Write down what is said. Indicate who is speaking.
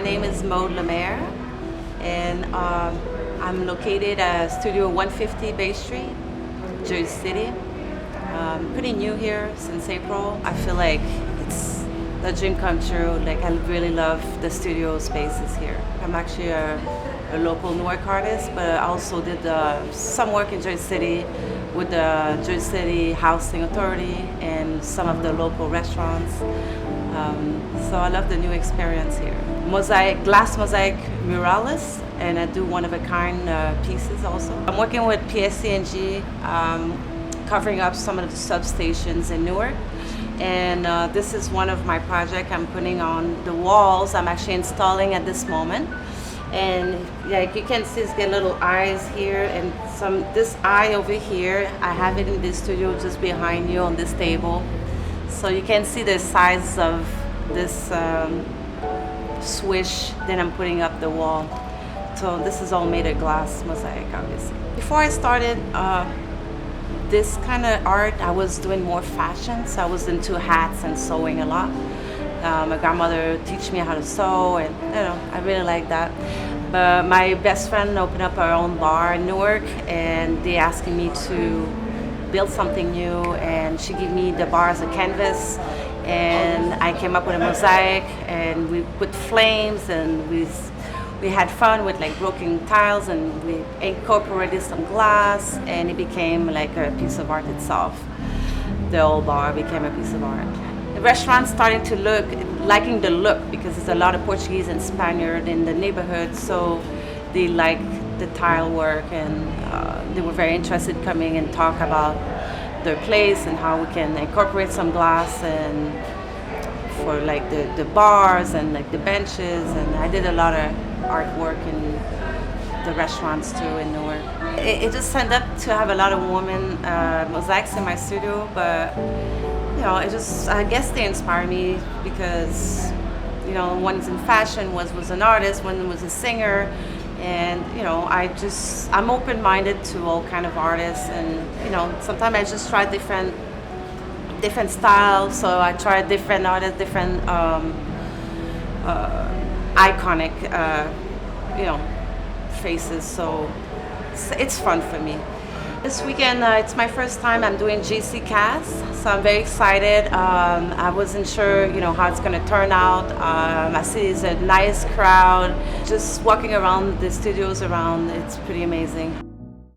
Speaker 1: My name is Maude Lemaire, and I'm located at Studio 150 Bay Street, Jersey City. Pretty new here since April. I feel like it's the dream come true. Like, I really love the studio spaces here. I'm actually a local Newark artist, but I also did some work in Jersey City with the Jersey City Housing Authority and some of the local restaurants. So I love the new experience here. Glass mosaic muralist, and I do one-of-a-kind pieces also. I'm working with PSC&G, covering up some of the substations in Newark. And this is one of my projects I'm putting on the walls. I'm actually installing at this moment. And like you can see, it's got little eyes here, and this eye over here, I have it in the studio just behind you on this table. So you can see the size of this swish that I'm putting up the wall. So this is all made of glass mosaic, obviously. Before I started this kind of art, I was doing more fashion, so I was into hats and sewing a lot. My grandmother taught me how to sew, and I really like that. But my best friend opened up her own bar in Newark, and they asked me to build something new, and she gave me the bar as a canvas, and I came up with a mosaic, and we put flames, and we had fun with like broken tiles, and we incorporated some glass, and it became like a piece of art itself. The old bar became a piece of art. The restaurant's starting to liking the look, because there's a lot of Portuguese and Spaniard in the neighborhood, so they like the tile work, and they were very interested coming and talk about their place and how we can incorporate some glass and for like the bars and like the benches. And I did a lot of artwork in the restaurants too in Newark. It just ended up to have a lot of women mosaics in my studio, but I guess they inspire me because one's in fashion, was an artist, one was a singer, and I'm open-minded to all kind of artists, and sometimes I just try different styles. So I try different artists, different iconic faces. So it's fun for me. This weekend, it's my first time I'm doing GC Cast, so I'm very excited. I wasn't sure, how it's going to turn out. I see it's a nice crowd. Just walking around the studios around, it's pretty amazing.